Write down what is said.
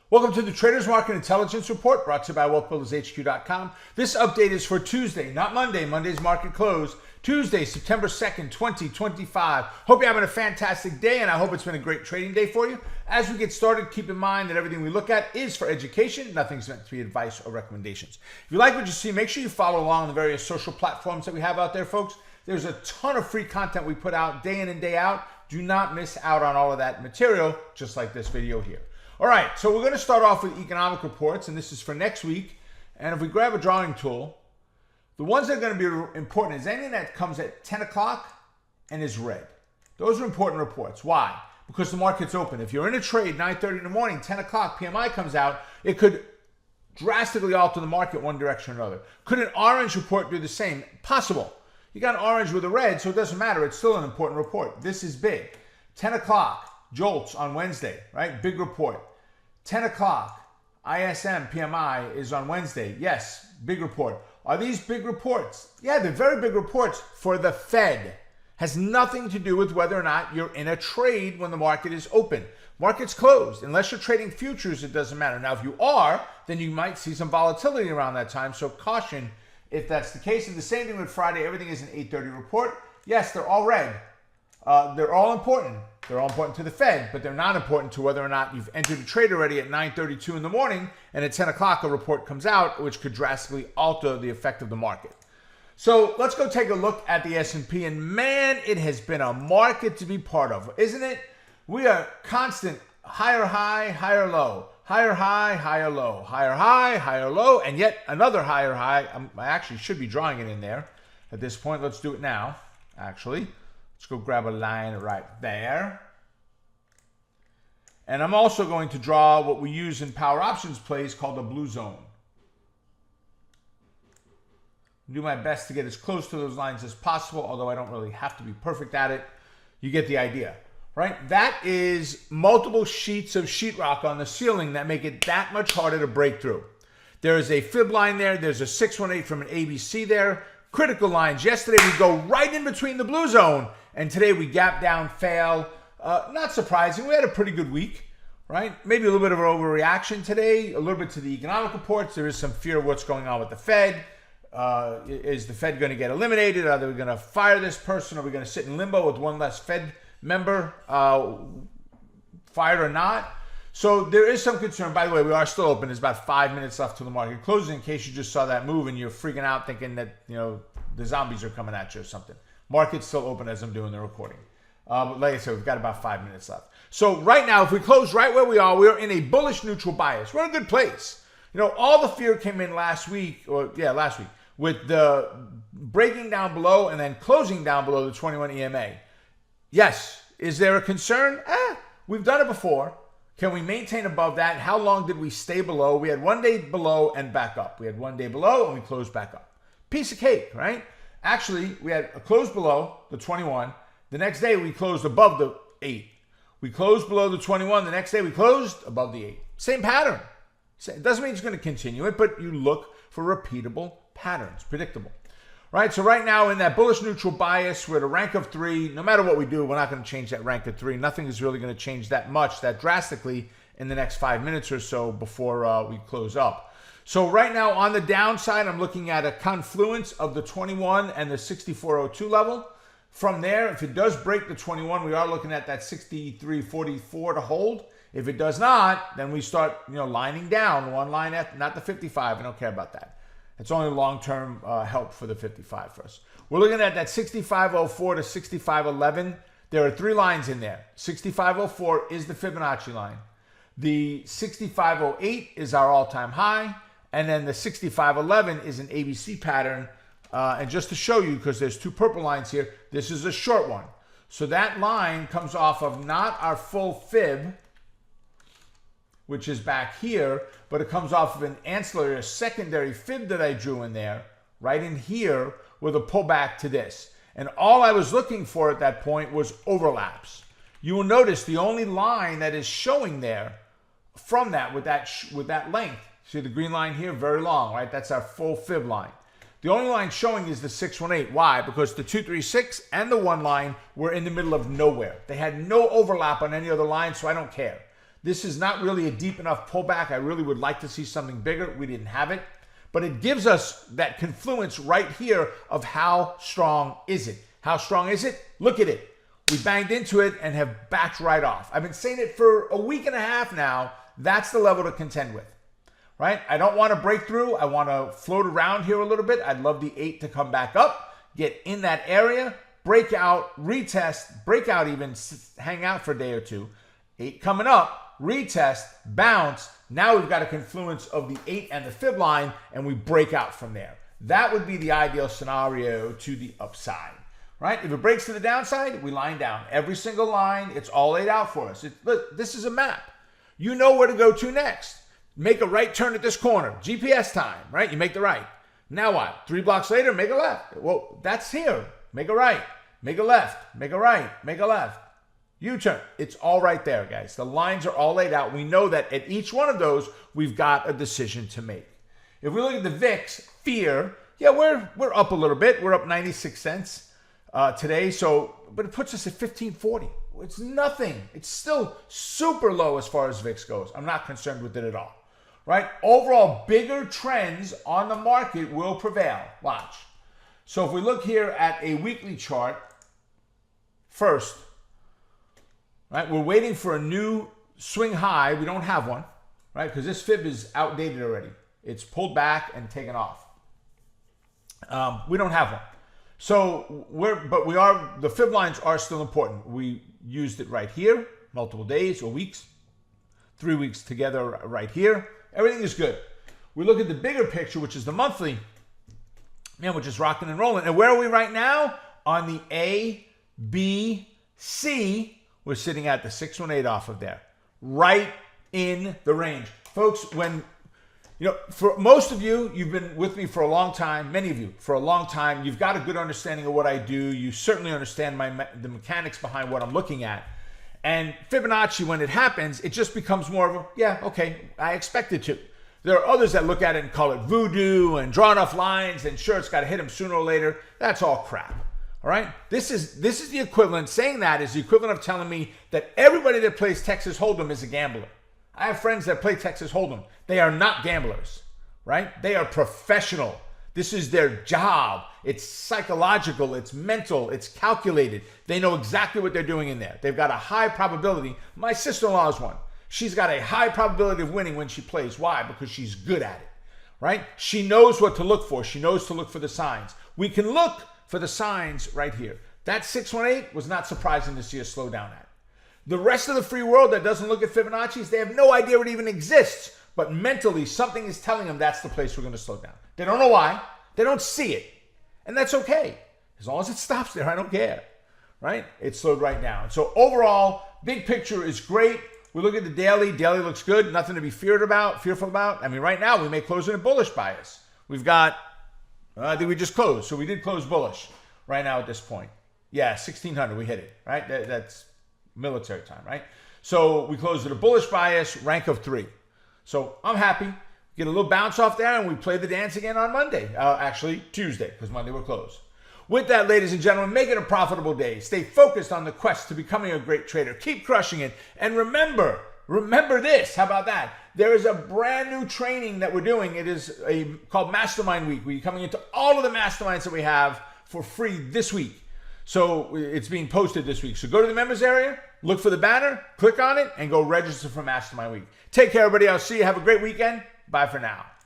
Welcome to the Traders Market Intelligence Report brought to you by WealthBuildersHQ.com. This update is for Tuesday, not Monday. Monday's market close. Tuesday, September 2nd, 2025. Hope you're having a fantastic day, and I hope it's been a great trading day for you. As we get started, keep in mind that everything we look at is for education. Nothing's meant to be advice or recommendations. If you like what you see, make sure you follow along on the various social platforms that we have out there, folks. There's a ton of free content we put out day in and day out. Do not miss out on all of that material, just like this video here. All right, so we're going to start off with economic reports, and this is for next week. And if we grab a drawing tool, the ones that are going to be important is anything that comes at 10 o'clock and is red. Those are important reports. Why? Because the market's open. If you're in a trade 9:30 in the morning, 10 o'clock, PMI comes out, it could drastically alter the market one direction or another. Could an orange report do the same? Possible. You got an orange with a red, so it doesn't matter. It's still an important report. This is big. 10 o'clock. Jolts on Wednesday, right? Big report. 10 o'clock, ISM PMI is on Wednesday. Yes, big report. Are these big reports? Yeah, they're very big reports for the Fed. Has nothing to do with whether or not you're in a trade when the market is open. Market's closed. Unless you're trading futures, it doesn't matter. Now, if you are, then you might see some volatility around that time, so caution if that's the case. And the same thing with Friday. Everything is an 8:30 report. Yes, they're all red. They're all important. They're all important to the Fed, but they're not important to whether or not you've entered a trade already at 9:32 in the morning and at 10 o'clock a report comes out, which could drastically alter the effect of the market. So let's go take a look at the S&P, and man, it has been a market to be part of, isn't it? We are constant higher high, higher low, higher high, higher low, higher high, higher low, and yet another higher high. I actually should be drawing it in there at this point. Let's do it now, actually. Let's go grab a line right there. And I'm also going to draw what we use in power options plays called the blue zone. Do my best to get as close to those lines as possible, although I don't really have to be perfect at it. You get the idea, right? That is multiple sheets of sheetrock on the ceiling that make it that much harder to break through. There is a fib line there. There's a 618 from an ABC there. Critical lines. Yesterday we go right in between the blue zone, and today we gap down, fail. Not surprising. We had a pretty good week, right? Maybe a little bit of an overreaction today, a little bit to the economic reports. There is some fear of what's going on with the Fed. Is the Fed going to get eliminated? Are they going to fire this person? Are we going to sit in limbo with one less Fed member fired or not? So there is some concern. By the way, we are still open. There's about 5 minutes left to the market closing in case you just saw that move and you're freaking out thinking that, you know, the zombies are coming at you or something. Market's still open as I'm doing the recording. But like I said, we've got about 5 minutes left. So right now, if we close right where we are in a bullish neutral bias. We're in a good place. You know, all the fear came in last week, with the breaking down below and then closing down below the 21 EMA. Yes. Is there a concern? We've done it before. Can we maintain above that? How long did we stay below? We had 1 day below and back up. We had 1 day below and we closed back up. Piece of cake, right? Actually, we had a close below the 21. The next day, we closed above the 8. We closed below the 21. The next day, we closed above the 8. Same pattern. It doesn't mean it's going to continue it, but you look for repeatable patterns, predictable. Right? So right now, in that bullish neutral bias, we're at a rank of 3. No matter what we do, we're not going to change that rank of 3. Nothing is really going to change that much, that drastically in the next 5 minutes or so before we close up. So right now on the downside, I'm looking at a confluence of the 21 and the 6402 level. From there, if it does break the 21, we are looking at that 6344 to hold. If it does not, then we start, lining down one line after, not the 55. I don't care about that. It's only long-term help for the 55 for us. We're looking at that 6504 to 6511. There are 3 lines in there. 6504 is the Fibonacci line. The 6508 is our all-time high. And then the 6511 is an ABC pattern. And just to show you, because there's 2 purple lines here, this is a short one. So that line comes off of not our full fib, which is back here, but it comes off of an ancillary, a secondary fib that I drew in there, right in here, with a pullback to this. And all I was looking for at that point was overlaps. You will notice the only line that is showing there from that, with that length, see the green line here, very long, right? That's our full fib line. The only line showing is the 618. Why? Because the 236 and the 1 line were in the middle of nowhere. They had no overlap on any other line, so I don't care. This is not really a deep enough pullback. I really would like to see something bigger. We didn't have it. But it gives us that confluence right here of how strong is it. How strong is it? Look at it. We banged into it and have backed right off. I've been saying it for a week and a half now. That's the level to contend with, right? I don't want to break through. I want to float around here a little bit. I'd love the 8 to come back up, get in that area, break out, retest, break out even, hang out for a day or two. 8 coming up, retest, bounce. Now we've got a confluence of the 8 and the fib line, and we break out from there. That would be the ideal scenario to the upside, right? If it breaks to the downside, we line down. Every single line, it's all laid out for us. Look, this is a map. You know where to go to next. Make a right turn at this corner. GPS time, right? You make the right. Now what? 3 blocks later, make a left. Well, that's here. Make a right. Make a left. Make a right. Make a left. U-turn. It's all right there, guys. The lines are all laid out. We know that at each one of those, we've got a decision to make. If we look at the VIX, fear, yeah, we're up a little bit. We're up 96 cents today. But it puts us at 1540. It's nothing. It's still super low as far as VIX goes. I'm not concerned with it at all, right? Overall, bigger trends on the market will prevail. Watch. So if we look here at a weekly chart first, right, we're waiting for a new swing high. We don't have one, right, because this fib is outdated already. It's pulled back and taken off. We don't have one. So the fib lines are still important. We used it right here, multiple days or weeks, 3 weeks together right here. Everything is good. We look at the bigger picture, which is the monthly, man, we're just rocking and rolling. And where are we right now? On the A, B, C, we're sitting at the 618 off of there, right in the range. Folks, for most of you, you've been with me for a long time, many of you for a long time. You've got a good understanding of what I do. You certainly understand the mechanics behind what I'm looking at. And Fibonacci, when it happens, it just becomes more of a, yeah, okay, I expect it to. There are others that look at it and call it voodoo and draw enough lines and sure, it's got to hit them sooner or later. That's all crap. All right? This is the equivalent. Saying that is the equivalent of telling me that everybody that plays Texas Hold'em is a gambler. I have friends that play Texas Hold'em. They are not gamblers, right? They are professional. This is their job. It's psychological. It's mental. It's calculated. They know exactly what they're doing in there. They've got a high probability. My sister-in-law is one. She's got a high probability of winning when she plays. Why? Because she's good at it, right? She knows what to look for. She knows to look for the signs. We can look for the signs right here. That 618 was not surprising to see a slowdown at. The rest of the free world that doesn't look at Fibonacci's, they have no idea it even exists. But mentally, something is telling them that's the place we're going to slow down. They don't know why. They don't see it. And that's okay. As long as it stops there, I don't care. Right? It slowed right down. So overall, big picture is great. We look at the daily. Daily looks good. Nothing to be fearful about. I mean, right now, we may close in a bullish bias. We've got, did we just close? So we did close bullish right now at this point. Yeah, 1600. We hit it. Right? That's military time, right? So we closed at a bullish bias, rank of 3. So I'm happy. Get a little bounce off there, and we play the dance again on Monday. Actually, Tuesday, because Monday we're closed. With that, ladies and gentlemen, make it a profitable day. Stay focused on the quest to becoming a great trader. Keep crushing it. And remember this. How about that? There is a brand new training that we're doing. It is called Mastermind Week. We're coming into all of the masterminds that we have for free this week. So it's being posted this week. So go to the members area, look for the banner, click on it, and go register for Mastermind Week. Take care, everybody. I'll see you. Have a great weekend. Bye for now.